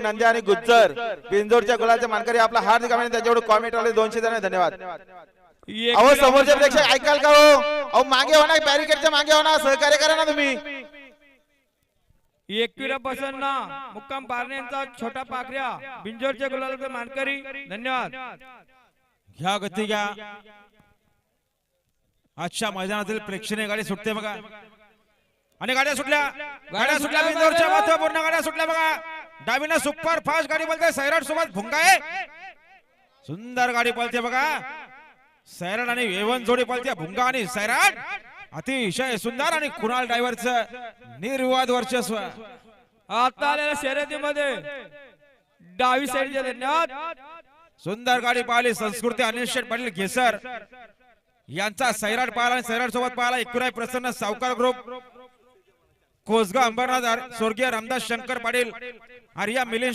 नंद्या आणि गुज्जर बिंजोरच्या गुलाचे मानकरी आपला हार्दिक अभिनंदन. त्याच्याकडून कॉमेंट वाले 200 जण धन्यवाद. अहो समोरचे प्रेक्षक ऐकाल का हो? अहो मागे हो ना, बॅरिकेडच्या मागे हो ना, सहकार्य करा ना तुम्ही. एकविरा प्रसन्न मुक्काम पारणे यांचा छोटा पाखऱ्या बिंजोरच्या गुलाचे मानकरी धन्यवाद. घ्या गती घ्या. आजच्या मैदानातील प्रेक्षणीय गाडी सुटते बघा. आणि गाड्या सुटल्या बिंदोरच्या महत्वपूर्ण गाड्या सुटल्या बघा. डावीनं सुपर फास्ट गाडी बोलते सैराट सोबत भुंगा आहे. सुंदर गाडी पळते बघा. सैराट आणि वेवन जोडी पळते. भुंगा आणि सैराट अतिशय सुंदर. आणि कुणाल ड्रायव्हरचं निर्विवाद वर्चस्व. आता आलेल्या शर्यतीमध्ये डावी साईडचे धन्यवाद. सुंदर गाडी पाहिली. संस्कृती अनिल शेठ पाटील घेसर यांचा सैराट पाहिला आणि सैराट सोबत पाहिला एकविराय प्रसन्न सावकार ग्रुप कोसगाव अंबरनाथ स्वर्गीय रामदास शंकर पाटील आर्या मिलिंद